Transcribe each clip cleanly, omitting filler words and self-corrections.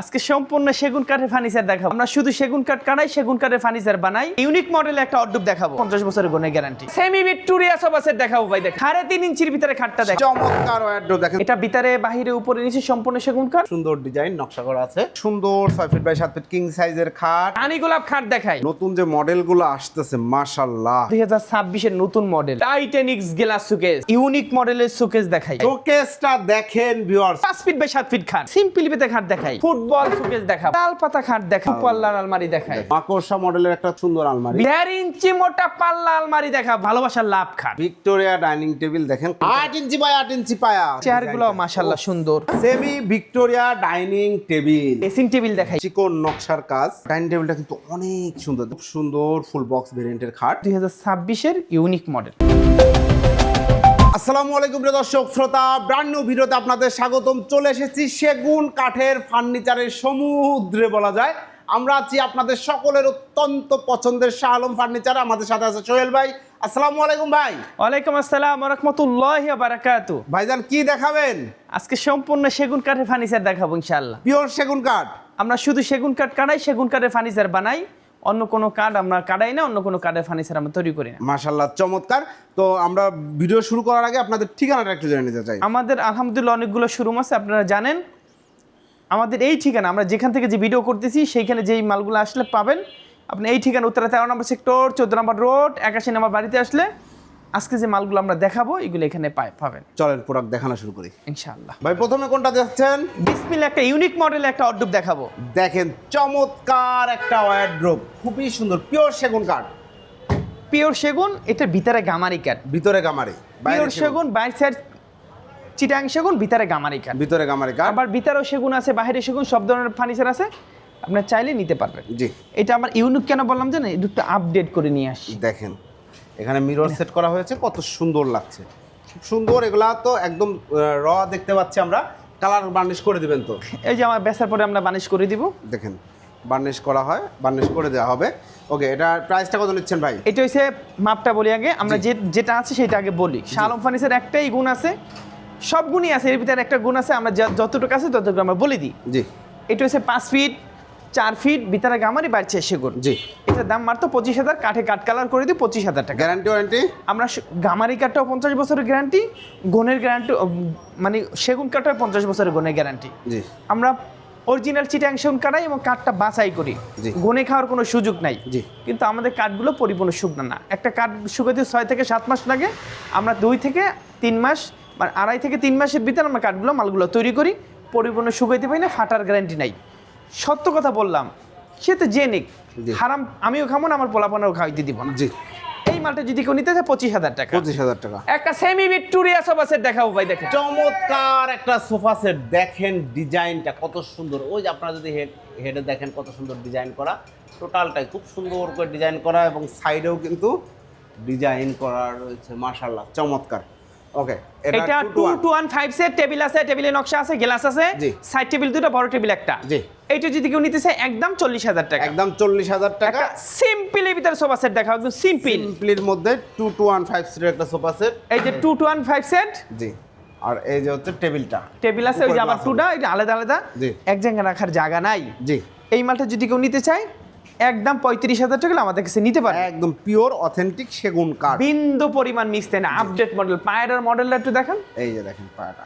আজকে সম্পূর্ণ সেগুন কাঠের ফার্নিচার দেখাবো। আমরা শুধু সেগুন কাঠ কাটাই, সেগুন কাঠের ফার্নিচার বানাই। ইউনিক মডেলে একটা অর্ডব দেখাবো, 50 বছরের গুণের guarantee. Semi Victoria sofa set দেখাবো ভাই, দেখ 3.5 ইঞ্চির ভিতরে খাটটা দেখ, চমৎকার অর্ডব দেখেন। এটা ভিতরে বাহিরে উপরে নিচে সম্পূর্ণ সেগুন কাঠ, সুন্দর ডিজাইন নকশা করা আছে, সুন্দর 6 ফিট বাই 7 ফিট কিং সাইজের খাট। রানী গোলাপ খাট দেখাই, নতুন যে মডেলগুলো আসতেছে মাশাআল্লাহ, 2026 এর নতুন মডেল টাইটানিক্স গ্লাস সুকেস, ইউনিক মডেলের সুকেস দেখাই। শোকেসটা দেখেন ভিউয়ার্স, 5 ফিট বাই 7 ফিট খাট, সিম্পল পেতে খাট দেখাই, ফুটবল সুকেস দেখাই, লাল পাতা খাট দেখাই, পাল্লার আলমারি দেখাই, মাকড়সা মডেলের একটা সুন্দর আলমারি, 1.5 ইঞ্চি মোটা পাল্লা আলমারি দেখা, ভালোবাসার লাভ খাট। ভিক্টোরিয়া ডাইনিং টেবিল দেখেন 8 ইঞ্চি বাই 8 ইঞ্চি পায়া, চেয়ারগুলো মাশাআল্লাহ সুন্দর, semi Victoria dining table, dressing table দেখাই, চিকন নকশার কাজ। ডাইনিং টেবিলটা কিন্তু অনেক সুন্দর, খুব সুন্দর ফুল বক্স ভেরিয়েন্টের খাট, 2026 এর ইউনিক মডেল। আসসালামু আলাইকুম প্রিয় দর্শক শ্রোতা, ব্র্যান্ড নিউ ভিডিওতে আপনাদের স্বাগতম। চলে এসেছি সেগুন কাঠের ফার্নিচারের সমুদ্রে বলা যায়। আমরা আছি আপনাদের সকলের অত্যন্ত পছন্দের শাহ আলম ফার্নিচার। আমাদের সাথে আছে সোহেল ভাই। আসসালামু আলাইকুম ভাই। ওয়ালাইকুম আসসালাম ওয়া রাহমাতুল্লাহি ওয়া বারাকাতুহু। ভাইজান কি দেখাবেন? আজকে সম্পূর্ণ সেগুন কাঠের ফার্নিচার দেখাবো ইনশাআল্লাহ। পিওর সেগুন কাঠ। আমরা শুধু সেগুন কাঠ কাটাই, সেগুন কাঠের ফার্নিচার বানাই। অন্য কোনো কাঠ আমরা কাটাই না, অন্য কোনো কাঠের ফার্নিচার আমরা তৈরি করি না। মাশাআল্লাহ চমৎকার। তো আমরা ভিডিও শুরু করার আগে আপনাদের ঠিকানাটা একটু জেনে নিতে চাই। আমাদের আলহামদুলিল্লাহ অনেকগুলো শোরুম আছে, আপনারা জানেন। আমাদের এই ঠিকানা, আমরা যেখান থেকে যে ভিডিও করতেছি সেইখানে যেই মালগুলো আসলে পাবেন। আপনি এই ঠিকানা উত্তরা 13 নম্বর সেক্টর, 14 নম্বর রোড, 81 নম্বর বাড়িতে আসলে আজকে যে মালগুলো আমরা দেখাবো এগুলো এখানে পাবেন। চলেন প্রোডাক্ট দেখানো শুরু করি ইনশাআল্লাহ। ভাই প্রথমে কোনটা দেখছেন? বিসমিল্লাহ, একটা ইউনিক মডেলের একটা অর্ডব দেখাবো। দেখেন চমৎকার একটা ওয়ারড্রোব, খুবই সুন্দর, পিওর সেগুন কাঠ। পিওর সেগুন, এটার ভিতরে গামারি কাঠ, ভিতরে গামারি, পিওর সেগুন, বাইরে সাইড চিটাং সেগুন, ভিতরে গামারি কাঠ। ভিতরে গামারি কাঠ, আবার ভিতরেও সেগুন আছে, বাইরে সেগুন, সব ধরনের ফার্নিচার আছে, আপনার চাইলে নিতে পারবেন। জি। এটা আমার ইউনিক কেন বললাম জানেন, একটু আপডেট করে নিয়ে আসি। দেখেন এখানে মিরর সেট করা হয়েছে, কত সুন্দর লাগছে, খুব সুন্দর। এগুলা তো একদম র দেখতে পাচ্ছি আমরা। কালার বার্নিশ করে দিবেন তো? এই যে আমার বেচার পরে আমরা বানিশ করে দিব। দেখেন বার্নিশ করা হয়, বার্নিশ করে দেওয়া হবে। ওকে, এটা প্রাইসটা কত নিচ্ছেন ভাই? এটা হচ্ছে মাপটা বলি আগে, আমরা যেটা আছে সেটা আগে বলি। শাহ আলম ফার্নিচার একটাই গুণ আছে, সব গুণই আছে, এর ভিতরে একটা গুণ আছে, আমরা যতটুকু আছে ততটুকু আমরা বলে দিই। জি। এটা হচ্ছে 5 ফিট 4 ফিট ভিতরে গামারি, বাড়ছে সেগুন। জি। এটার দাম মাত্র 25,000, কাঠে কাঠ কালার করে দিই 25,000 টাকা। Guarantee warranty? আমরা গামারি কাঠটাও 50 বছরের গ্যারান্টি, গুণের গ্যারান্টি মানে সেগুন কাঠটাও 50 বছরের গুণের গ্যারান্টি। জি। আমরা অরিজিনাল চিটাং সেগুন কাটাই এবং কাঠটা বাছাই করি, গুনে খাওয়ার কোনো সুযোগ নাই। জি। কিন্তু আমাদের কাঠগুলো পরিপূর্ণ শুকনো না, একটা কাঠ শুকাতে 6 থেকে 7 মাস লাগে, আমরা 2 থেকে 3 মাস মানে 2.5 থেকে 3 মাসের ভিতরে আমরা মালগুলো তৈরি করি, পরিপূর্ণ শুকাইতে পারি না, ফাটার গ্যারান্টি নাই। সত্য কথা বললাম, সে তো যে নিক, হারাম আমিও খাবো না, আমার পোলাপানেও খাওয়াইতে দিব না। জি। এই মালটা যদি কেউ নিতে চায় 25,000 টাকা। 25,000 টাকা। একটা সেমি ভিক্টোরিয়া সোফা সেট দেখাবো ভাই, দেখেন চমৎকার একটা সোফা সেট। দেখেন ডিজাইনটা কত সুন্দর। ওই যে আপনারা যদি হেডে দেখেন কত সুন্দর ডিজাইন করা, টোটালটাই খুব সুন্দর করে ডিজাইন করা, এবং সাইডেও কিন্তু ডিজাইন করা রয়েছে। মাশাআল্লাহ চমৎকার। ওকে, এটা 2-1-5 সেট, টেবিল আছে, টেবিলে নকশা আছে, গ্লাস আছে, সাইড টেবিল দুটো, বড় টেবিল একটা। জি। এইটা যদি কেউ নিতে চায় একদম 40,000 টাকা। একদম 40,000 টাকা। একটা সিম্পলের ভিতরে সোফা সেট দেখাও, একদম সিম্পল। সিম্পলির মধ্যে 2-1-5 সিটের একটা সোফা সেট। এই যে 2-1-5 সেট। জি। আর এই যে হচ্ছে টেবিলটা, টেবিল আছে, ওই যে আবার টুটা, এটা আলাদা আলাদা, এক জায়গায় রাখার জায়গা নাই। জি। এই মালটা যদি কেউ নিতে চায় একদম 35,000 টাকা আমাদের কাছে নিতে পারে। একদম পিওর অথেন্টিক সেগুন কাঠ, বিন্দু পরিমাণ মিক্সতে না। আপডেট মডেল, পায়ের মডেলটা একটু দেখেন। এই যে দেখেন পায়াটা।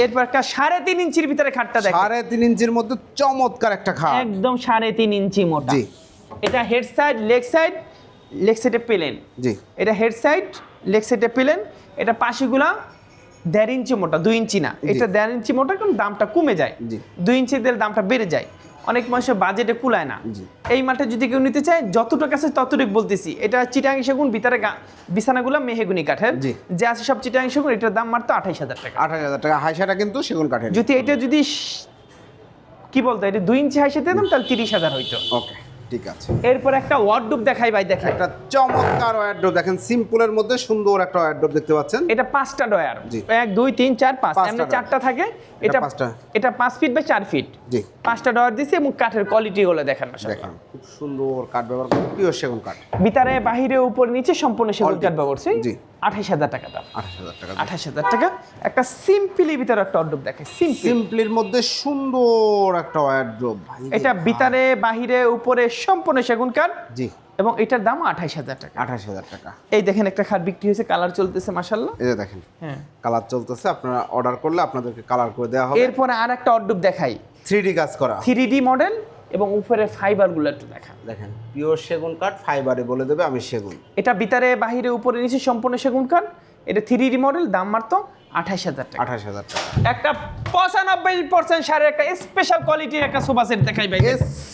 এরপর একটা 3.5 ইঞ্চির ভিতরে খাটটা দেখেন, 3.5 ইঞ্চির মধ্যে চমৎকার একটা খাট, একদম 3.5 ইঞ্চি মোটা। জি। এটা হেড সাইড, লেগ সাইডে প্লেন। জি। এটা হেড সাইড, লেগ সাইডে প্লেন। এটা পাশিগুলা 1.5 ইঞ্চি মোটা, 2 ইঞ্চি না। এটা 1.5 ইঞ্চি মোটা, কারণ দামটা কমে যায়। 2 ইঞ্চি দিলে দামটা বেড়ে যায়, অনেক মানুষের বাজেটে কুলায় না। এই মালটা যদি কেউ নিতে চায় যতটুকু আছে ততটুকু বলতেছি। এটা চিটাং সেগুন, ভিতরে বিছানাগুলো মেহগুনি কাঠের, যে আছে সব চিটাং সেগুন। এটার দাম মাত্র 28,000 টাকা। 28,000 টাকা। হাইসাটা কিন্তু সেগুন কাঠের। যদি এটা কি বলতো, এটা 2 ইঞ্চি হাইসে দিতাম তাহলে 30,000 হইতো। ওকে, ঠিক আছে। এরপর একটা ওয়ার্ডরোব দেখাই ভাই, দেখেন একটা চমৎকার ওয়ারড্রোব। দেখেন সিম্পলের মধ্যে সুন্দর একটা ওয়ারড্রোব দেখতে পাচ্ছেন। এটা 5টা ডয়ার, 1 2 3 4 5, এমনি 4টা থাকে। এটা 5 ফিট বাই 4 ফিট। জি। 5টা ডয়ার দিছি, এবং কাঠের কোয়ালিটি গুলো দেখেন মাশাআল্লাহ। দেখেন খুব সুন্দর কাঠ ব্যবহার করে, পিওর সেগুন কাঠ। ভিতরে বাহিরে উপর নিচে সম্পূর্ণ সেগুন কাঠ ব্যবহার করছি। জি। 28,000 টাকা দাম। 28,000 টাকা। 28,000 টাকা। একটা সিম্পলি ভিতরে একটা ওয়ার্ডরোব দেখাই, সিম্পলির মধ্যে সুন্দর একটা ওয়ার্ডরোব ভাই। এটা ভিতরে বাহিরে উপরে সম্পূর্ণ সেগুন কাঠ। জি। এবং এটার দাম 28,000 টাকা। 28,000 টাকা। এই দেখেন একটা খাট বিক্রি হয়েছে, কালার চলতেছে মাশাআল্লাহ। এই যে দেখেন, হ্যাঁ কালার চলতেছে, আপনারা অর্ডার করলে আপনাদেরকে কালার করে দেওয়া হবে। এরপরে আর একটা ওয়ার্ডরোব দেখাই, 3D কাজ করা, 3D মডেল এবং উপরে ফাইবারগুলো একটু দেখা। দেখেন পিওর সেগুন কাঠ, ফাইবারে বলে দেবে আমি সেগুন। এটা ভিতরে বাহিরে উপরে নিচে সম্পূর্ণ সেগুন কাঠ। এটা 3D মডেল, দাম মাত্র 28,000 টাকা। 28,000 টাকা। একটা 95% সারের একটা স্পেশাল কোয়ালিটির একটা সোফা সেট দেখাই ভাই।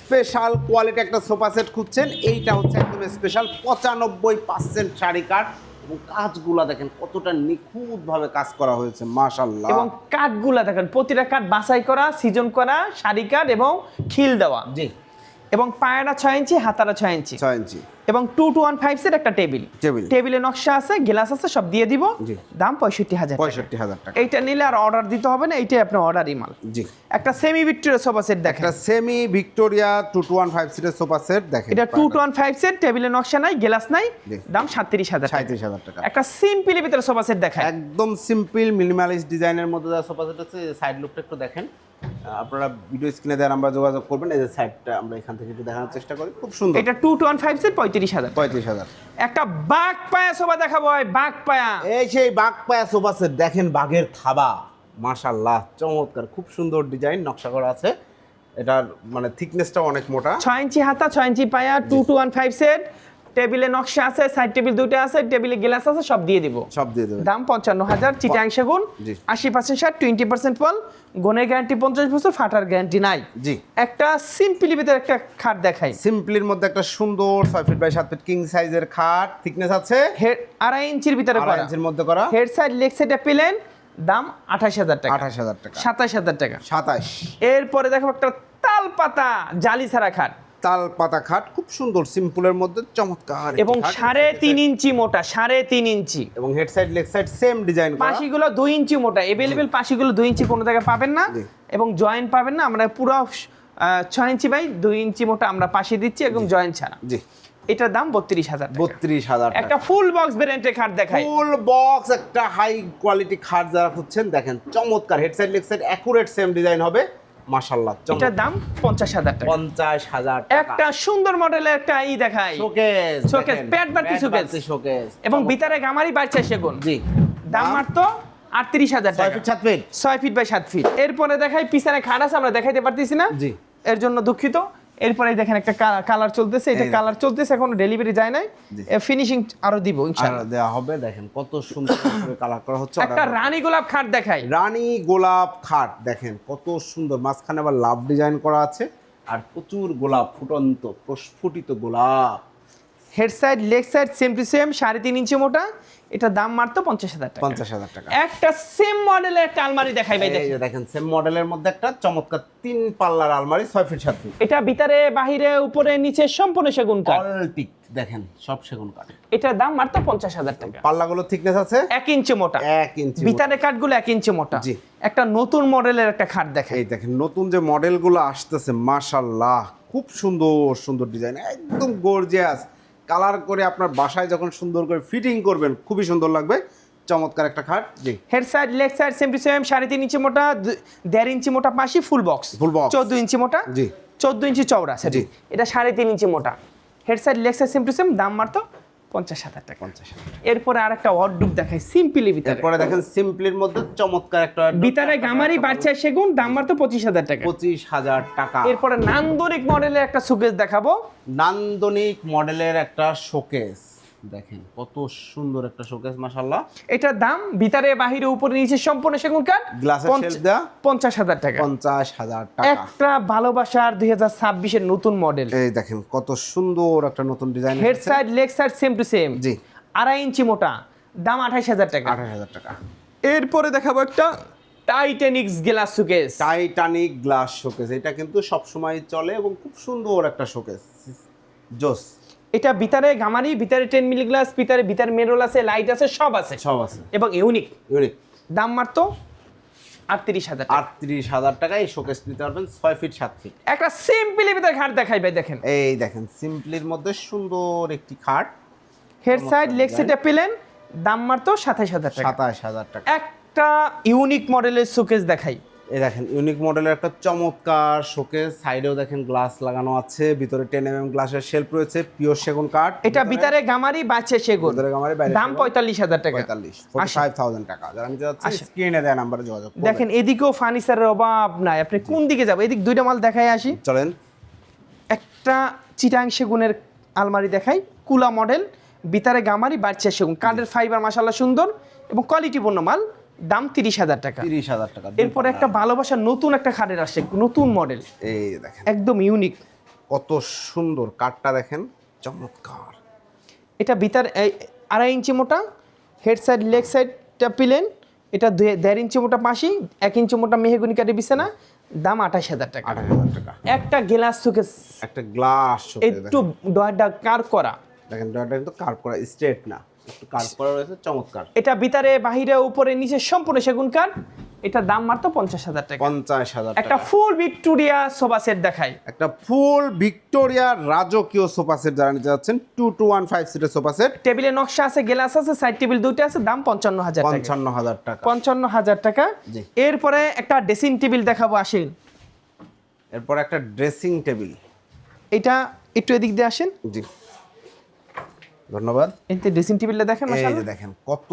স্পেশাল কোয়ালিটি একটা সোফা সেট খুঁজছেন, এইটা হচ্ছে একদম স্পেশাল 95% শাড়ি কাঠ এবং কাজগুলা দেখেন কতটা নিখুঁতভাবে কাজ করা হয়েছে মাশাআল্লাহ। এবং কাঠগুলা দেখেন প্রতিটা কাঠ বাছাই করা, সিজন করা, শাড়ি কাঠ এবং খিল দেওয়া। জি। এবং পায়াটা 6 ইঞ্চি, হাতারা 6 ইঞ্চি, 6 ইঞ্চি এবং 2-1-5 সেট একটা টেবিল। টেবিলে নকশা আছে, গ্লাস আছে, সব দিয়ে দিব। দাম 65,000 টাকা। 65,000 টাকা। এইটা নিলে আর অর্ডার দিতে হবে না, এইটাই আপনার অর্ডারই মাল। জি। একটা সেমি ভিক্টোরিয়া সোফা সেট দেখেন, একটা সেমি ভিক্টোরিয়া 2-1-5 সিটের সোফা সেট দেখেন। এটা 2-1-5 সেট, টেবিলে নকশা নাই, গ্লাস নাই, জি। দাম 37,000 টাকা। 37,000 টাকা। একটা সিম্পলি ভিতরে সোফা সেট দেখায়, একদম সিম্পল মিনিমালিস্ট ডিজাইনের মধ্যে যা সোফা সেট আছে। সাইড লুকটা একটু দেখেন, আপনারা ভিডিও স্ক্রিনে দেওয়ার আমরা যোগাযোগ করবেন। এই যে সাইডটা আমরা এখান থেকে একটু দেখানোর চেষ্টা করি, খুব সুন্দর। এটা 2-1-5 সেট 35,000। 35,000। একটা বাঘ পায়া সোফা দেখাবো, বাঘ পায়া। এই সেই বাঘ পায়া সোফা সেট দেখেন, বাঘের থাবা, মাশাআল্লাহ চমৎকার, খুব সুন্দর ডিজাইন নকশা করা আছে। এটার মানে থিকনেসটাও অনেক মোটা, 6 ইঞ্চি হাতা, 6 ইঞ্চি পায়া, 2-1-5 সেট। টেবিলে নকশা আছে, সাইড টেবিল দুটো আছে, টেবিলে গ্লাস আছে, সব দিয়ে দিব। সব দিয়ে দেবেন। দাম 55,000। চিটাং সেগুন, জি। 80% শার্ট, 20% ফল, গুণের গ্যারান্টি 50 বছর, ফাটার গ্যারান্টি নাই। জি। একটা সিম্পলি ভিতরে একটা খাট দেখাই, সিম্পলির মধ্যে একটা সুন্দর 6 ফিট বাই 7 ফিট কিং সাইজের খাট, থিকনেস আছে হেড 2.5 ইঞ্চির ভিতরে 2.5 করা, ইঞ্চির মধ্যে করা। Head side leg side plane, দাম 28,000 টাকা। 28,000 টাকা। 27,000 টাকা। 27। এরপরে দেখো একটা তাল পাতা জালি ছাড়া খাট, তাল পাতা খাট, খুব সুন্দর সিম্পলের মধ্যে চমৎকার একটি এবং খাট। 3.5 ইঞ্চি মোটা, 3.5 ইঞ্চি, এবং head side leg side same design করা। পাশিগুলো 2 ইঞ্চি মোটা, এভেলেবেল পাশিগুলো 2 ইঞ্চি কোনো জায়গায় পাবেন না। জি। এবং জয়েন্ট পাবেন না, আমরা পুরো 6 ইঞ্চি বাই 2 ইঞ্চি মোটা আমরা পাশে দিচ্ছি, এবং জয়েন্ট ছাড়া। জি। এটার দাম 32,000 টাকা। 32,000 টাকা। একটা ফুল বক্স ভেরিয়েন্টের খাট দেখাই, ফুল বক্স একটা হাই কোয়ালিটি খাট যারা খুঁজছেন দেখেন চমৎকার, head side leg side accurate same design হবে মাশাআল্লাহ। এটার দাম 50,000 টাকা। 50,000 টাকা। একটা সুন্দর মডেলের একটা দেখাই, শোকেস, শোকেস, পেট বাড়তি শোকেস, শোকেস, এবং ভিতরে গামারি বাড়ছে সেগুন। জি। দাম মাত্র 38,000 6 টাকা। Feet 7 feet 6 feet by 7 feet. এরপরে দেখাই পিছনে খাট আছে, আমরা দেখাইতে পারতেছি না, জি। এর জন্য দুঃখিত। এরপরে দেখেন একটা কালার চলতেছে, এটা কালার চলতেছে, এখনো ডেলিভারি যায় নাই, ফিনিশিং আরো দিব ইনশাআল্লাহ। আর দেওয়া হবে, দেখেন কত সুন্দর করে কালার করা হচ্ছে। একটা রানী গোলাপ খাট দেখাই, রানী গোলাপ খাট দেখেন কত সুন্দর, মাঝখানে আবার লাভ ডিজাইন করা আছে, আর প্রচুর গোলাপ, ফুটন্ত প্রস্ফুটিত গোলাপ। Head side leg side same to same, 3.5 ইঞ্চি মোটা। এটা দাম মাত্র 50,000 টাকা। 50,000 টাকা। একটা সেম মডেলের একটা আলমারি দেখাই ভাই, এই যে দেখেন সেম মডেলের মধ্যে একটা চমৎকার 3 পাল্লার আলমারি 6 ফিট 7 ফিট। এটা ভিতরে বাহিরে উপরে নিচে সম্পূর্ণ সেগুন কাঠ, অল পিক দেখেন সব সেগুন কাঠ। এটার দাম মাত্র 50,000 টাকা। পাল্লাগুলো থিকনেস আছে 1 ইঞ্চি মোটা, 1 ইঞ্চি। ভিতরে কাঠগুলো 1 ইঞ্চি মোটা। জি। একটা নতুন মডেলের একটা খাট দেখাই, এই দেখেন নতুন যে মডেলগুলো আসতেছে মাশাআল্লাহ, খুব সুন্দর সুন্দর ডিজাইন, একদম গর্জিয়াস। কালার করে আপনার বাসায় যখন সুন্দর করে ফিটিং করবেন খুবই সুন্দর লাগবে, চমৎকার একটা খাট। জি। Head side leg side same to same, 3.5 ইঞ্চি মোটা, 1.5 ইঞ্চি মোটা পাশি, ফুল বক্স, ফুল বক্স 14 ইঞ্চি মোটা, জি। 14 ইঞ্চি চওড়া আছে। জি। এটা 3.5 ইঞ্চি মোটা, head side leg side same to same, দাম মাত্র 50,000 টাকা। 50,000। এরপরে আরেকটা ওয়ার্ডরোব দেখাই সিম্পলি ভিতরে, এরপরে দেখেন সিম্পলির মধ্যে চমৎকার একটা ভিতরে গামারি বাচ্চা সেগুন, দাম মাত্র 25,000 টাকা। 25,000 টাকা। এরপরে নান্দনিক মডেলের একটা সুকেস দেখাবো, নান্দনিক মডেলের একটা শোকেস দেখেন কত সুন্দর একটা শোকেস মাশাআল্লাহ। এটার দাম ভিতরে বাহিরে উপরে নিচে সম্পূর্ণ সেগুন কাঠ, গ্লাসের শেলফ দেয়া, 50,000 টাকা। 50,000 টাকা। একটা ভালোবাসার 2026 এর নতুন মডেল, এই দেখেন কত সুন্দর একটা নতুন design. Head side leg side same to same, জি। 2.5 ইঞ্চি মোটা, দাম 28,000 টাকা। 28,000 টাকা। এরপরে দেখাবো একটা Titanics glass showcase, Titanic glass showcase, এটা কিন্তু সব সময় চলে এবং খুব সুন্দর একটা শোকেস, জোস। এটা ভিতরে গামারি, ভিতরে 10 মিলি গ্লাস, ভিতরে মেরোল আছে, লাইট আছে, সব আছে, সব আছে এবং ইউনিক। ইউনিক। দাম মাত্র 38,000 টাকা। 38,000 টাকা এই শোকেস নিতে পারবেন 6 ফিট 7 ফিট। একটা সিম্পলি ভিতরে খাট দেখাই ভাই, দেখেন এই দেখেন সিম্পলির মধ্যে সুন্দর একটি খাট, head side leg side plane, দাম মাত্র 27000 টাকা। 27000 টাকা। একটা ইউনিক মডেলের শোকেস দেখাই। এই দেখেন ইউনিক মডেলের একটা চমৎকার শোকেস, সাইডেও দেখেন গ্লাস লাগানো আছে, ভিতরে 10mm গ্লাসের শেলফ রয়েছে, পিওর সেগুন কাঠ। এটা ভিতরে গামারি বাচ্চা সেগুন, ভিতরে গামারি, বাইরে দাম 45000 টাকা। 45000 টাকা। যারা নিতে যাচ্ছে স্ক্রিনে দেয়া নাম্বারে যোগাযোগ করবেন। দেখেন এদিকেও ফার্নিচারের অভাব নাই, আপনি কোন দিকে যাবেন? এদিক দুইটা মাল দেখাই আসি। চলেন। একটা চিটাং সেগুনের আলমারি দেখাই, কুলা মডেল, ভিতরে গামারি বাচ্চা সেগুন, কাঠের ফাইবার মাশাআল্লাহ সুন্দর এবং কোয়ালিটিপূর্ণ মাল, দাম 30000 টাকা। 30000 টাকা। এরপরে একটা ভালোবাসার নতুন একটা খাটের আসছে, নতুন মডেল, এই দেখেন একদম ইউনিক, কত সুন্দর কাঠটা দেখেন, চমৎকার। এটা ভিতরে 2.5 ইঞ্চি মোটা, হেড সাইড লেগ সাইডটা প্লেন, এটা 1.5 ইঞ্চি মোটা পাশি, 1 ইঞ্চি মোটা মেহগনি কাঠের বিছানা, দাম 28000 টাকা। 28000 টাকা। একটা গ্লাস শোকেস, একটা গ্লাস শোকেস একটু ডয়ারটা কার করা, দেখেন ডয়ারটা কিন্তু কার্ভ করা, স্ট্রেট না, একটু কার্ভ করা রয়েছে, চমৎকার। এটা ভিতরে বাহিরে উপরে নিচে সম্পূর্ণ সেগুন কাঠ, এটা দাম মাত্র 50000 টাকা। 50000 টাকা। একটা ফুল ভিক্টোরিয়া সোফা সেট দেখাই। একটা ফুল ভিক্টোরিয়া রাজকীয় সোফা সেট যারা নিতে যাচ্ছেন, 2 to 1 5 সিটের সোফা সেট, টেবিলে নকশা আছে, গ্লাস আছে, সাইড টেবিল দুইটা আছে, দাম 55000 টাকা। 55000 টাকা। 55000 টাকা। জি। এরপরে একটা ড্রেসিং টেবিল দেখাবো, আসেন। এরপর একটা ড্রেসিং টেবিল, এটা একটু এদিক দিয়ে আসেন। জি ধন্যবাদ। এই ড্রেসিং টেবিলটা দেখেন এই যে মাশাআল্লাহ, দেখেন কত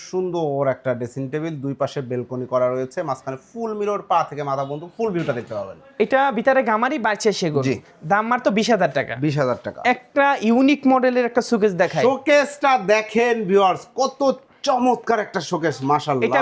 সুন্দর একটা ড্রেসিং টেবিল, দুই পাশে বেলকনি করা রয়েছে, মাঝখানে ফুল মিরর, পা থেকে মাথা পর্যন্ত ফুল ভিউটা দেখতে পাবেন। এটা ভিতরে গামারি বাড়ছে সেগুন, জি। দাম মাত্র 20000 টাকা। 20000 টাকা। একটা ইউনিক মডেলের একটা শোকেস দেখাই। শোকেসটা দেখেন ভিউয়ার্স, কত চমৎকার একটা শোকেস, মাশাআল্লাহ। এটা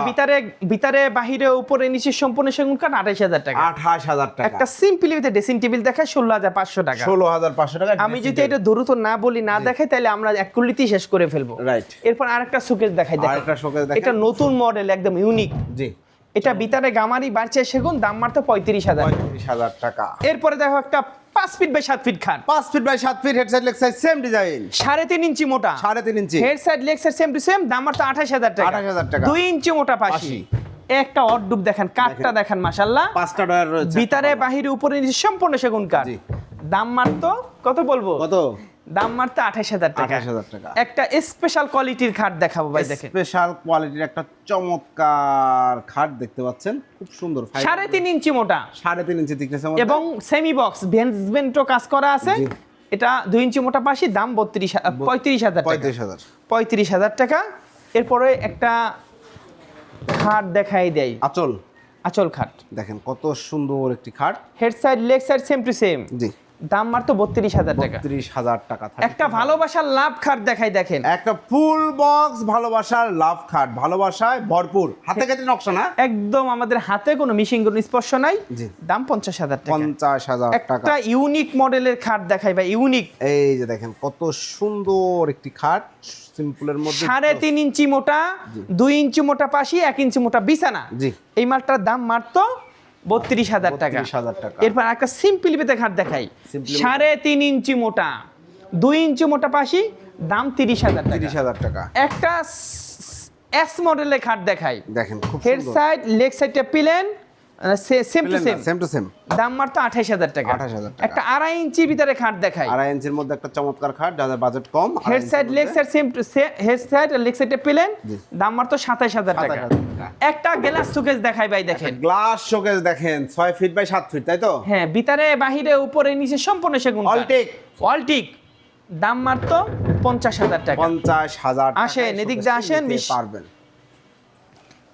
ভিতরে বাহিরে উপরে নিচে সম্পূর্ণ সেগুন কাঠ, 28000 টাকা। 28000 টাকা। একটা সিম্পলি উইথ ড্রেসিং টেবিল দেখায় 16500 টাকা। 16500 টাকা। আমি যদি এটা দ্রুত না বলি, না দেখাই, তাহলে আমরা এক কুলিতেই শেষ করে ফেলবো। রাইট। এরপর আরেকটা শোকেস দেখাই, দেখেন আরেকটা শোকেস দেখেন, এটা নতুন মডেল, একদম ইউনিক। জি এটা ভিতরে গামারি বাড়ছে সেগুন, দাম মাত্র 35000। 35000 টাকা। এরপরে দেখো একটা 5 ফিট বাই 7 ফিট খাট, 5 feet by 7 feet, head side leg side same design, 3.5 ইঞ্চি মোটা, 3.5 ইঞ্চি, head side leg side same to same, দাম মাত্র 28000 টাকা। 28000 টাকা। 2 ইঞ্চি মোটা পাশি, একটা অড্ডুপ দেখেন, কাঠটা দেখেন মাশাআল্লাহ, 5টা ডয়ার রয়েছে, ভিতরে বাহিরে উপরে নিচে সম্পূর্ণ সেগুন কাঠ, জি। দাম মাত্র কত বলবো? কত? দাম মাত্র 28000 টাকা। 28000 টাকা। একটা স্পেশাল কোয়ালিটির খাট দেখাবো ভাই, দেখেন স্পেশাল কোয়ালিটির একটা চমৎকার খাট দেখতে পাচ্ছেন, খুব সুন্দর, 3.5 ইঞ্চি মোটা 3.5 ইঞ্চি thickness এর এবং সেমি বক্স বেঞ্চমেন্টও কাজ করা আছে। জি। এটা 2 ইঞ্চি মোটা পাশি, দাম 35000 টাকা। 35000। 35000 টাকা। এরপরে একটা খাট দেখাই দেই, আঁচল খাট দেখেন কত সুন্দর একটি খাট, head side leg side same to same, জি, দাম মাত্র 32000 টাকা। 32000 টাকা। একটা ভালোবাসার লাভ খাট দেখাই, দেখেন একটা ফুল বক্স ভালোবাসার লাভ খাট, ভালোবাসায় ভরপুর, হাতে কেটে নকশা না, একদম আমাদের হাতে কোনো মিশিং কোনো স্পর্শ নাই, জি। দাম 50000 টাকা। 50000 টাকা। একটা ইউনিক মডেলের খাট দেখাই ভাই, ইউনিক, এই যে দেখেন কত সুন্দর একটি খাট, সিম্পলের মধ্যে, 3.5 ইঞ্চি মোটা, 2 ইঞ্চি মোটা পাশি, 1 ইঞ্চি মোটা বিছানা, জি। এই মালটার দাম মাত্র 32000 টাকা। 32000 টাকা। এরপর একটা সিম্পলি পেতে খাট দেখাই, 3.5 ইঞ্চি মোটা, 2 ইঞ্চি মোটা পাশি, দাম 30000 টাকা। 30000 টাকা। একটা এস মডেলের খাট দেখাই, দেখেন খুব হেড সুন্দর, সাইড লেগ সাইডটা plain, same to same, same to same, দাম মাত্র 28000 টাকা। 28000 টাকা। একটা 2.5 ইঞ্চি ভিতরে খাট দেখাই, 2.5 ইঞ্চির মধ্যে একটা চমৎকার খাট, যাদের budget com, head side leg side same to head side leg সাইডে প্লেন, জি। দাম মাত্র 27000 টাকা। 27000 টাকা। একটা গ্লাস শোকেস দেখাই ভাই, দেখেন গ্লাস শোকেস দেখেন, 6 ফিট বাই 7 ফিট, তাই তো? হ্যাঁ, ভিতরে বাহিরে উপরে নিচে সম্পূর্ণ সেগুন কাঠ। অলটেক। অলটিক, দাম মাত্র 50000 টাকা। 50000 টাকা। আসেন, এদিক দিয়ে আসেন, পারবেন।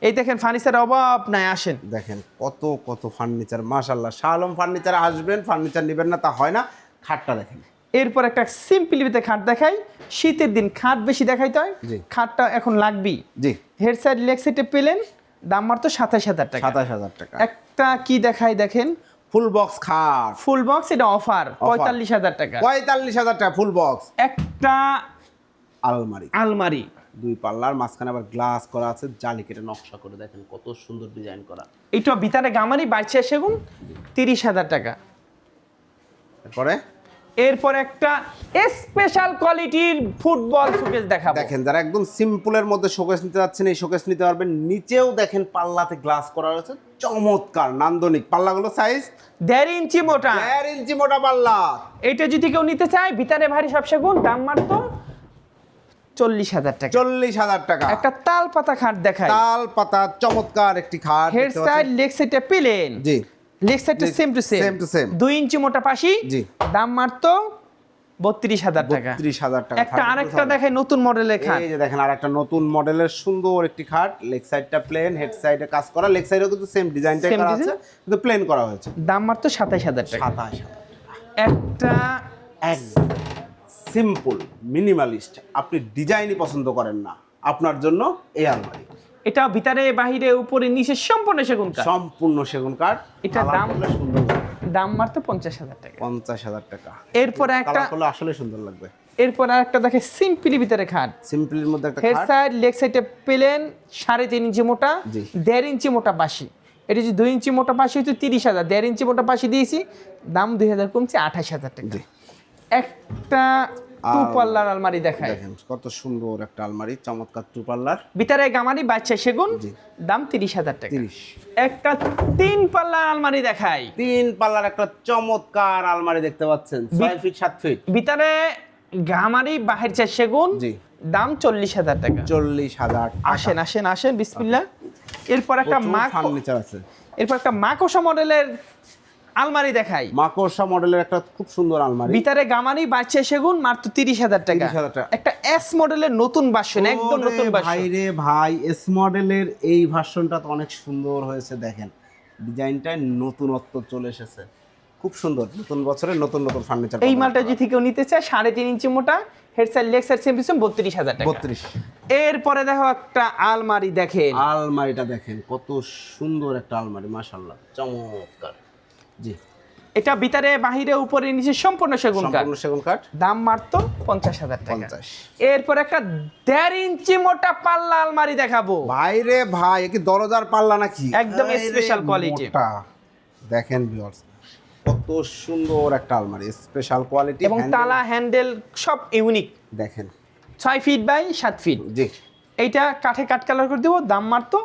এই দেখেন ফার্নিচারের অভাব নাই, আসেন দেখেন কত কত ফার্নিচার, মাশাআল্লাহ। শাহ আলম ফার্নিচারে আসবেন, ফার্নিচার নেবেন না তা হয় না, খাটটা দেখেন। এরপর একটা সিম্পলি ভিতরে খাট দেখাই, শীতের দিন খাট বেশি দেখাইতে হয়, জি। খাটটা এখন লাগবেই। জি, হেড সাইড লেগ সাইডে পেলেন, দাম মাত্র 27000 টাকা। 27000 টাকা। একটা কি দেখাই, দেখেন ফুল বক্স খাট, ফুল বক্স, এটা অফার 45000 টাকা। 45000 টাকা ফুল বক্স। একটা আলমারি, আলমারি, 2 পাল্লার, মাঝখানে আবার গ্লাস করা আছে, জালি কেটে নকশা করে, দেখেন কত সুন্দর ডিজাইন করা। এইটা ভিতরে গামারি বাড়ছে সেগুন, 30000 টাকা। তারপরে এরপর একটা স্পেশাল কোয়ালিটির ফুটবল শোকেস দেখাবো, দেখেন, যারা একদম সিম্পলের মধ্যে শোকেস নিতে যাচ্ছেন, এই শোকেস নিতে পারবেন। নিচেও দেখেন পাল্লাতে গ্লাস করা রয়েছে, চমৎকার নান্দনিক। পাল্লাগুলো সাইজ 1.5 ইঞ্চি মোটা, 1.5 ইঞ্চি মোটা পাল্লা। এটা যদি কেউ নিতে চায় ভিতরে ভারী সব সেগুন, দাম মাত্র 40,000 টাকা। 40,000 টাকা। একটা তাল পাতা খাট দেখাই, তাল পাতা চমৎকার একটি খাট। হেড সাইড লেগ সাইডে প্লেন, জি লেগ সাইডটা সেম টু সেম, 2 ইঞ্চি মোটা পাশি, জি দাম মাত্র 32,000 টাকা। 32,000 টাকা। একটা আরেকটা দেখাই নতুন মডেলের খাট, এই যে দেখেন আরেকটা নতুন মডেলের সুন্দর একটি খাট, লেগ সাইডটা প্লেন, হেড সাইডে কাজ করা, লেগ সাইডেও কিন্তু সেম ডিজাইনটাই Same করা design? আছে কিন্তু প্লেন করা হয়েছে। দাম মাত্র 27,000 টাকা। 27,000। একটা এক সিম্পল মিনিমালিস্ট, আপনি ডিজাইনই পছন্দ করেন না, আপনার জন্য এই আলমারি। এটা ভিতরে বাহিরে উপরে নিচে সম্পূর্ণ সেগুন কাঠ, সম্পূর্ণ সেগুন কাঠ। এটার কালার দাম? করলে সুন্দর লাগবে। দাম মাত্র 50,000 টাকা। 50,000 টাকা। এরপরে একটা, কালার করলে আসলে সুন্দর লাগবে। এরপর আরেকটা দেখে সিম্পলি ভিতরে খাট, সিম্পলের মধ্যে একটা হেড খাট। সাইড লেগ সাইডে প্লেন, 3.5 ইঞ্চি মোটা, জি। 1.5 ইঞ্চি মোটা বাসি। এটা যে 2 ইঞ্চি মোটা বাসি হচ্ছে 30,000, 1.5 ইঞ্চি মোটা বাসি দিয়েছি, দাম 2,000 কমছে 28,000 টাকা। জি। একটা টু পাল্লার আলমারি দেখায়, দেখেন কত সুন্দর একটা আলমারি, চমৎকার টু পাল্লার। ভিতরে গামারি বাচ্চা সেগুন, জি। দাম 30,000 টাকা। 30। একটা 3 পাল্লার আলমারি দেখাই, 3 পাল্লার একটা চমৎকার আলমারি দেখতে পাচ্ছেন, 6 ফিট 7 ফিট। ভিতরে গামারি বাহির চা সেগুন, জি। দাম 40,000 টাকা। 40,000 টাকা। আসেন আসেন আসেন বিসমিল্লাহ। এরপর একটা ফার্নিচার আছে। এরপর একটা মাকোসা মডেলের আলমারি দেখাই, মাকড়সা মডেলের একটা খুব সুন্দর আলমারি। ভিতরে গামারি বাচ্চা সেগুন, মাত্র 30,000 টাকা। 30,000 টাকা। একটা এস মডেলের নতুন ভার্সন, একদম নতুন ভাই ভার্সন। রে ভাই, এস মডেলের এই ভার্সনটা তো অনেক সুন্দর হয়েছে, দেখেন ডিজাইনটায় নতুনত্ব চলে এসেছে, খুব সুন্দর। নতুন বছরে নতুন নতুন ফার্নিচার। এই মালটা যদি কেউ নিতে চায় 3.5 ইঞ্চি মোটা, head side leg side same to same, 32,000 টাকা। 32। এরপরে দেখো একটা আলমারি দেখেন, আলমারিটা দেখেন কত সুন্দর একটা আলমারি, মাশাআল্লাহ চমৎকার। জি। এটা ভিতরে বাহিরে উপরে নিচে সম্পূর্ণ সেগুন কাঠ, সম্পূর্ণ সেগুন কাঠ। দাম মাত্র 50,000 টাকা। 50। এরপর একটা 1.5 ইঞ্চি মোটা পাল্লা আলমারি দেখাবো, ভাই রে ভাই, এ কি দরজার পাল্লা নাকি? একদম আরে স্পেশাল কোয়ালিটি। মোটা। দেখেন ভিউয়ার্স কত সুন্দর একটা আলমারি, স্পেশাল কোয়ালিটি এবং তালা হ্যান্ডেল সব ইউনিক। দেখেন 6 ফিট বাই 7 ফিট। জি। এইটা কাঠে কাট কালার করে দেবো, দাম মাত্র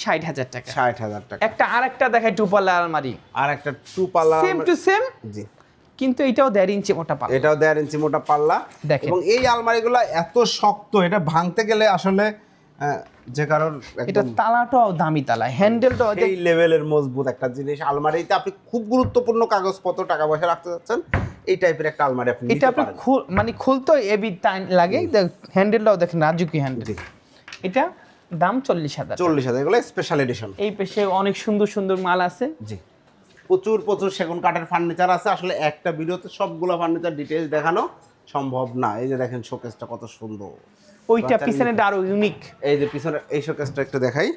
60,000 টাকা। 60,000 টাকা। একটা আরেকটা দেখাই টু পাল্লা আলমারি, আর একটা টু পাল্লা সেম টু সেম, জি। কিন্তু এটাও 1.5 ইঞ্চি মোটা পাল্লা। এটাও 1.5 ইঞ্চি মোটা পাল্লা। দেখেন। এবং এই আলমারিগুলো এত শক্ত, এটা ভাঙতে গেলে আসলে যে কারণ এটা তালাটাও দামি তালা, হ্যান্ডেলটাও এই লেভেলের মজবুত একটা জিনিস। আলমারিতে আপনি খুব গুরুত্বপূর্ণ কাগজপত্র টাকা পয়সা রাখতে যাচ্ছেন, এই টাইপের একটা আলমারি আপনি এটা নিতে আপনি পারেন। মানে খুলতে এবি টাইম লাগে, হ্যান্ডেলটাও দেখেন রাজুকি হ্যান্ডেল। জি। এটা দাম 40,000। 40,000, এগুলো স্পেশাল এডিশন। এই পেশে অনেক সুন্দর সুন্দর মাল আছে। জি। প্রচুর প্রচুর সেগুন কাঠের ফার্নিচার আছে, আসলে একটা ভিডিওতে সবগুলো ফার্নিচার ডিটেইলস দেখানো সম্ভব না। এই যে দেখেন শোকেসটা কত সুন্দর, ওইটা পিছনে আরো ইউনিক। এই যে পিছনে এই শোকেসটা একটু দেখাই,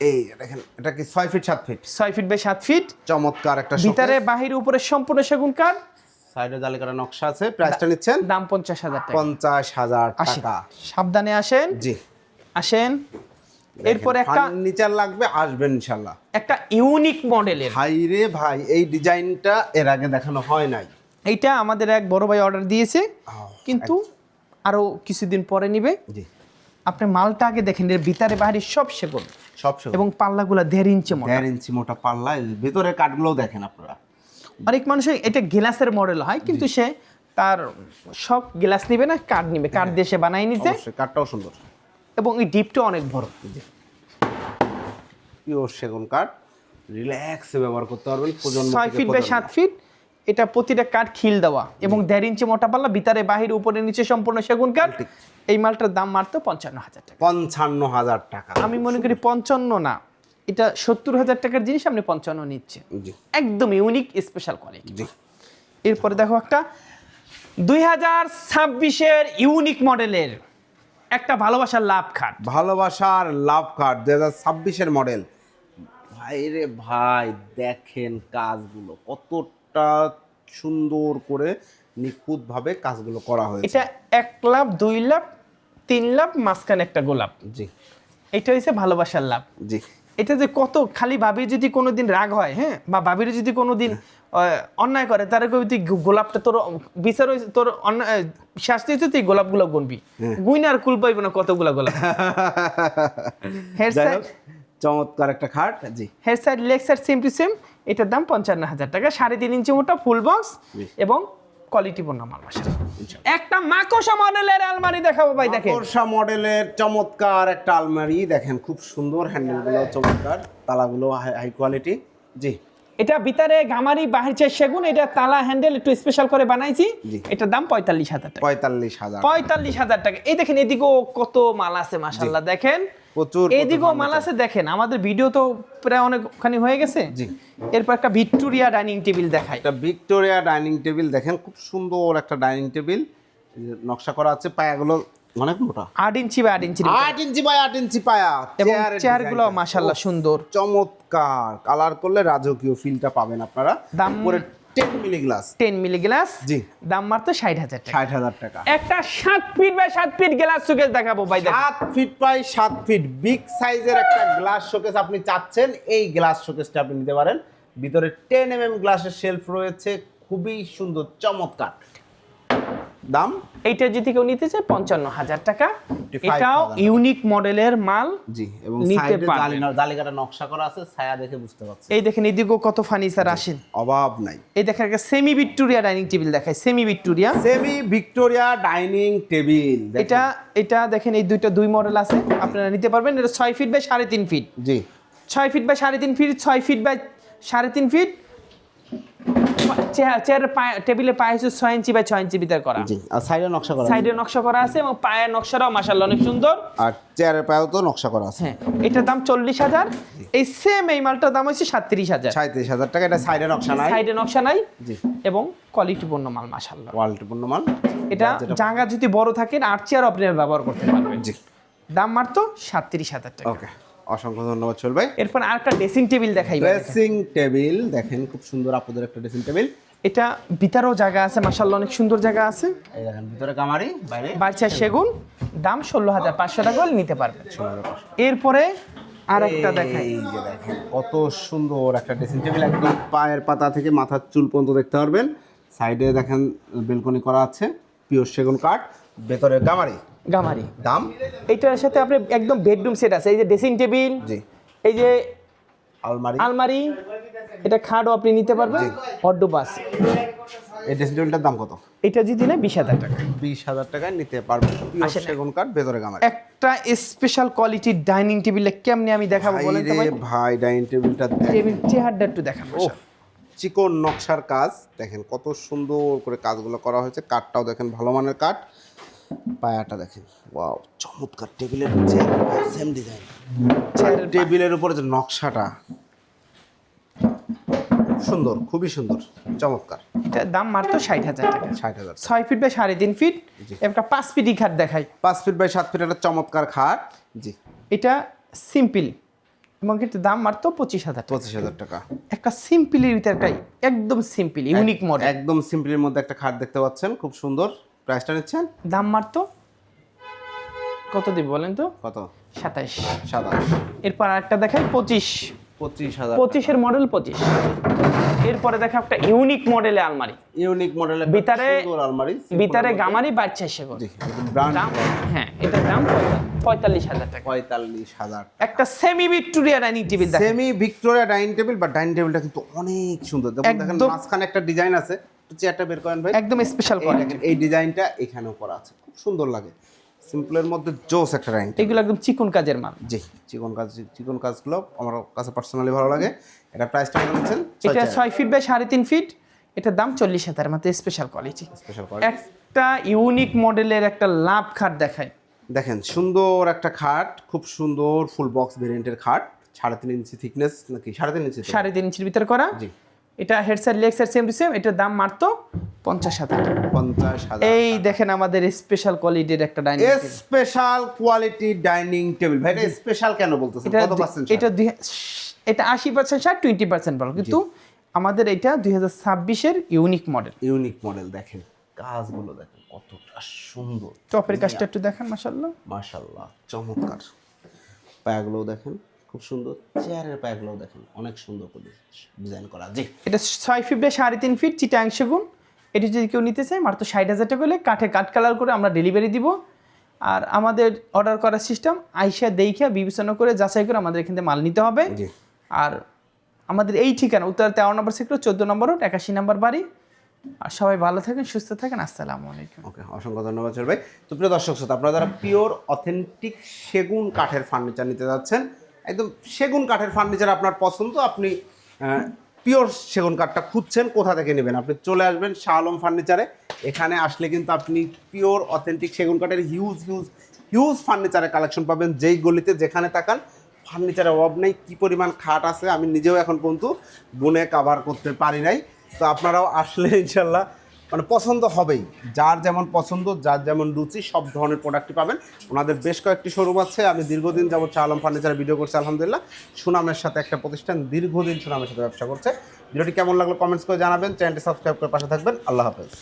এই দেখেন এটা কি 6 feet 7 feet, 6 feet by 7 feet. চমৎকার একটা ভিতরে বাহির উপরে সম্পূর্ণ সেগুন কাঠ, সাইডে জালিকাটা নকশা আছে। প্রাইসটা নিচ্ছেন দাম 50,000 টাকা। 50,000 আসেন, টাকা। সাবধানে আসেন। জি। আসেন। এরপর একটা ফার্নিচার লাগবে, আসবেন ইনশাআল্লাহ। একটা ইউনিক মডেলের, ভাই রে ভাই, এই ডিজাইনটা এর আগে দেখানো হয় নাই। এইটা আমাদের এক বড় ভাই অর্ডার দিয়েছে, কিন্তু আরো কিছুদিন পরে নিবে। জি। আপনি মালটা আগে দেখেন, এর ভিতরে বাইরে সব সেগুন, সব সেগুন। এবং পাল্লাগুলো 1.5 ইঞ্চি মোটা। 1.5 ইঞ্চি মোটা পাল্লা, এই ভিতরের কাঠগুলোও দেখেন আপনারা। অনেক মানুষ এটা গ্লাসের মডেল হয়, কিন্তু সে তার সব গ্লাস নিবে না, কাঠ নিবে, কাঠ দিয়ে সে বানাই নিছে। অবশ্যই কাঠটাও সুন্দর, এবং এই ডিপটা অনেক বড়। পিওর সেগুন কাঠ, রিল্যাক্সে ব্যবহার করতে পারবেন। 6 ফিট বাই 7 ফিট। এটা প্রতিটা কাঠ খিল দেওয়া এবং 1.5 ইঞ্চি মোটা পাল্লা, ভিতরে বাহির উপরে নিচে সম্পূর্ণ সেগুন কাঠ। এই মালটার দাম মাত্র 55,000 টাকা। 55,000 টাকা। আমি মনে করি 55 না, এটা 70,000 টাকার জিনিস আপনি 55 নিচ্ছে, জি। একদম ইউনিক স্পেশাল কোয়ালিটি। জি। এরপরে দেখো একটা 2026-এর ইউনিক মডেলের একটা ভালোবাসার লাভ খাট, ভালোবাসার লাভ কাঠ 2026-এর মডেল। ভাই রে ভাই, দেখেন কাজগুলো কতটা সুন্দর করে নিখুঁতভাবে কাজগুলো করা হয়েছে। এটা 1 লাভ 2 লাভ 3 লাভ মাঝখানে একটা গোলাপ। জি। এটা হচ্ছে ভালোবাসার লাভ। জি। এটা যে কত, খালি ভাবির যদি কোনোদিন রাগ হয়, হ্যাঁ, বা ভাবির যদি কোনোদিন অন্যায় করে, তার কবি তুই গোলাপটা তোর বিচার তোর অন্যায় শাস্তি হচ্ছে, তুই গোলাপগুলো গুনবি, গুইনা আর কুল পাইব না কতগুলা গোলাপ। হেড যাই সাইড, হোক, চমৎকার একটা খাট। জি। Head side leg side same to same. এটার দাম 55,000 টাকা। 3.5 ইঞ্চি মোটা ফুল বক্স জি। এবং কোয়ালিটিপূর্ণ মাল মাশাআল্লাহ। একটা মাকড়সা মডেলের আলমারি দেখাবো ভাই, দেখেন মাকড়সা মডেলের চমৎকার একটা আলমারি দেখেন, খুব সুন্দর, হ্যান্ডেলগুলো চমৎকার, তালাগুলো হাই কোয়ালিটি। জি, এটা ভিতরে গামারি বাহির সেগুন, এটা তালা হ্যান্ডেল একটু স্পেশাল করে বানাইছি। জি। এটার দাম 45,000 টাকা। 45,000। 45,000 টাকা। এই দেখেন এদিকেও কত মাল আছে মাশাআল্লাহ, দেখেন প্রচুর এদিকেও মাল আছে। দেখেন আমাদের ভিডিও তো প্রায় অনেকখানি হয়ে গেছে। জি। এরপর একটা ভিক্টোরিয়া ডাইনিং টেবিল দেখাই। একটা ভিক্টোরিয়া ডাইনিং টেবিল দেখেন, খুব সুন্দর একটা ডাইনিং টেবিল, নকশা করা আছে, পায়াগুলো অনেক মোটা, 8 ইঞ্চি বা 8 ইঞ্চি 8 ইঞ্চি বাই 8 ইঞ্চি পায়া, এবং চেয়ারগুলো মাশাআল্লাহ সুন্দর চমৎকার। কালার করলে রাজকীয় ফিলটা পাবেন আপনারা। দাম পুরো 10 মিলি গ্লাস। 10 milli glass. জি। দাম মাত্র 60,000 টাকা। 60,000 টাকা। একটা 7 feet by 7 feet glass showcase দেখাবো ভাই, দেখেন 7 ফিট বাই 7 ফিট বিগ সাইজের একটা গ্লাস শোকেস আপনি চাচ্ছেন, এই গ্লাস শোকেসটা আপনি নিতে পারেন। ভিতরে 10 mm গ্লাসের শেলফ রয়েছে, খুবই সুন্দর চমৎকার। দাম এইটা যদি কেউ নিতে চায় 55,000 টাকা। 55,000 এটাও ইউনিক মডেলের মাল। জি, এবং নিতে সাইডে পারবেন। জালিকাটা নকশা করা আছে, ছায়া দেখে বুঝতে পারছেন। এই দেখেন এদিকেও কত ফার্নিচার আসেন, অভাব নাই। এই দেখেন একটা সেমি ভিক্টোরিয়া ডাইনিং টেবিল দেখায়, semi Victoria. Semi Victoria dining table. এটা দেখেন এই দুই মডেল আছে, আপনারা নিতে পারবেন। এটা 6 ফিট বাই 3.5 ফিট। জি, 6 feet by 3.5 feet, 6 feet by 3.5 feet. চেয়ারের টেবিলের পায়ে হচ্ছে 6 ইঞ্চি বাই 6 ইঞ্চি ভিতর করা। জি, আর সাইডে নকশা করা। সাইডে নকশা করা আছে এবং পায়ের নকশাটাও মাশাআল্লাহ অনেক সুন্দর। আর চেয়ারের পায়েও তো নকশা করা আছে। হ্যাঁ, এটার দাম 40,000। এই সেম এই মালটার দাম হচ্ছে 37,000। 37,000 টাকা। এটা সাইডে নকশা নাই। সাইডে নকশা নাই। জি, এবং কোয়ালিটিপূর্ণ মাল মাশাআল্লাহ। কোয়ালিটিপূর্ণ মাল। এটা জায়গা যদি বড় থাকে 8 চেয়ার আপনারা ব্যবহার করতে পারবেন। জি, দাম মাত্র 37,000 টাকা। ওকে, অসংখ্য ধন্যবাদ সোহেল ভাই। এরপর আরেকটা ড্রেসিং টেবিল দেখাই। ড্রেসিং টেবিল দেখেন, খুব সুন্দর আপনাদের একটা ড্রেসিং টেবিল। এটা ভিতরেও জায়গা আছে মাশাআল্লাহ, অনেক সুন্দর জায়গা আছে। এই দেখেন ভিতরে কামারি, বাইরে বাড়ির সেগুন। দাম 16,500 টাকা হলে নিতে পারবেন। এরপরে আরেকটা দেখাই। এই যে দেখেন কত সুন্দর একটা ড্রেসিং টেবিল, একদম পায়ের পাতা থেকে মাথার চুল পর্যন্ত দেখতে পারবেন। সাইডে দেখেন বেলকনি করা আছে, পিওর সেগুন কাঠ, ভেতরে কামারি। গামারি। দাম এইটার সাথে আপনি একদম বেডরুম সেট আছে। এই যে ড্রেসিং টেবিল, জি, এই যে আলমারি, আলমারি, এটা খাটও আপনি নিতে পারবেন। ওয়ার্ডরোব আছে। এই ড্রেসিং টেবিলটার দাম কত? এটা যদি না 20,000 টাকা। 20,000 টাকায় নিতে পারবেন। পিওর আসেন। সেগুন কাঠ, ভেতরে কামারি। একটা স্পেশাল কোয়ালিটির ডাইনিং টেবিলে কেমনে আমি দেখাবো বলেন তো ভাই? ভাই ডাইনিং টেবিলটা টেবিল চেহারটা একটু দেখাবো। ও চিকন নকশার কাজ দেখেন, কত সুন্দর করে কাজগুলো করা হয়েছে। কাঠটাও দেখেন ভালো মানের কাঠ, পায়াটা দেখেন, ওয়াও চমৎকার। টেবিলের সেম ডিজাইন, টেবিলের উপরে যে নকশাটা সুন্দর, খুবই সুন্দর, চমৎকার। এটার দাম মাত্র 60,000 টাকা। 60,000। 6 ফিট বাই 3.5 ফিট। একটা 5 ফিট খাট দেখাই। 5 ফিট বাই 7 ফিট একটা চমৎকার খাট। জি, এটা সিম্পল এবং এটার দাম মাত্র 25,000 টাকা। 25,000 টাকা। একটা সিম্পলের ভিতরে একটা একদম সিম্পল ইউনিক মডেল। একদম সিম্পলের মধ্যে একটা খাট দেখতে পাচ্ছেন, খুব সুন্দর। প্রাইসটা নিচ্ছেন দাম মাত্র কত দিব বলেন তো? কত? 27। 27। এরপর আরেকটা দেখাই 25। 25,000। 25-এর মডেল 25। এরপরে দেখা একটা ইউনিক মডেলের আলমারি। ইউনিক মডেলের ভিতরে- সুন্দর আলমারি, ভিতরে গামারি বাচ্চা সেগুন। জি, ব্র্যান্ড। দাম হ্যাঁ, এটার দাম 45,000 টাকা। 45,000। একটা সেমি ভিক্টোরিয়া ডাইনিং টেবিল দেখেন। সেমি ভিক্টোরিয়া ডাইনিং টেবিল, বা ডাইনিং টেবিলটা কিন্তু অনেক সুন্দর। দেখেন একদম- মাঝখানে একটা ডিজাইন আছে, একটু চেয়ারটা বের করেন ভাই। একদম স্পেশাল এই কোয়ালিটি। দেখেন, এই ডিজাইনটা এখানেও করা আছে, খুব সুন্দর লাগে। সিম্পলের মধ্যে জোস একটা ডাইনিং টেবিল। এগুলো একদম চিকন কাজের মাল। জি, চিকন কাজগুলো আমার কাছে পার্সোনালি ভালো লাগে। এটা প্রাইসটা কত নিচ্ছেন? এটা 6 ফিট বাই 3.5 ফিট। এটার দাম 40,000 মাত্র, স্পেশাল কোয়ালিটি। Special quality. একটা ইউনিক মডেলের একটা লাভ খাট দেখায়। দেখেন সুন্দর একটা খাট, খুব সুন্দর ফুল বক্স ভেরিয়েন্টের খাট, 3.5 ইঞ্চি থিকনেস, নাকি 3.5 ইঞ্চি? 3.5 ইঞ্চির ভিতরে করা। জি, এটা head side leg side same to same. এটার দাম মাত্র 50,000 টাকা। 50,000। এই দেখেন আমাদের স্পেশাল কোয়ালিটির একটা dining table. Special quality dining table. ভাই এটা স্পেশাল কেন বলতেছেন? এটা কত পার্সেন্ট? এটা 80% ছাড়, 20% ভালো, কিন্তু আমাদের এটা 2026-এর ইউনিক মডেল। Unique model. দেখেন কাজগুলো দেখেন কতটা সুন্দর। টপের কাজটা একটু দেখেন মাশাআল্লাহ। মাশাআল্লাহ চমৎকার। পায়াগুলোও দেখেন খুব সুন্দর, চেয়ারের পায়াগুলোও দেখেন অনেক সুন্দর করে ডিজাইন করা। জি, এটা 6 ফিট বাই 3.5 ফিট চিটাং সেগুন। এটি যদি কেউ নিতে চায় মাত্র 60,000 টাকা হলে কাঠে কাট কালার করে আমরা ডেলিভারি দিব। আর আমাদের অর্ডার করার সিস্টেম আইসা দেইখা বিবেচনা করে যাচাই করে আমাদের এখান থেকে মাল নিতে হবে। জি। আর আমাদের এই ঠিকানা উত্তর 13 নম্বর সেক্টর, 14 নম্বর রোড, 81 নম্বর বাড়ি, আর সবাই ভালো থাকেন, সুস্থ থাকেন। আসসালামু আলাইকুম। ওকে, অসংখ্য ধন্যবাদ সোহেল ভাই। তো প্রিয় দর্শক শ্রোতা, আপনারা যারা পিওর অথেন্টিক সেগুন কাঠের ফার্নিচার নিতে যাচ্ছেন, একদম সেগুন কাঠের ফার্নিচার আপনার পছন্দ, আপনি পিওর সেগুন কাঠটা খুঁজছেন, কোথা থেকে নেবেন, আপনি চলে আসবেন শাহ আলম ফার্নিচারে। এখানে আসলে কিন্তু আপনি পিওর অথেন্টিক সেগুন কাঠের হিউজ ফার্নিচারের কালেকশন পাবেন। যেই গলিতে যেখানে তাকান ফার্নিচারের অভাব নেই। কী পরিমাণ খাট আছে আমি নিজেও এখন পর্যন্ত গুনে কাভার করতে পারি নাই। তো আপনারাও আসলে ইনশাল্লাহ মানে পছন্দ হবেই, যার যেমন পছন্দ, যার যেমন রুচি, সব ধরনের প্রোডাক্টই পাবেন। ওনাদের বেশ কয়েকটি শোরুম আছে। আমি দীর্ঘদিন যাবত শাহ আলম ফার্নিচারে ভিডিও করছি, আলহামদুলিল্লাহ সুনামের সাথে একটা প্রতিষ্ঠান দীর্ঘদিন সুনামের সাথে ব্যবসা করছে। ভিডিওটি কেমন লাগলো কমেন্টস করে জানাবেন, চ্যানেলটি সাবস্ক্রাইব করে পাশে থাকবেন। আল্লাহ হাফেজ।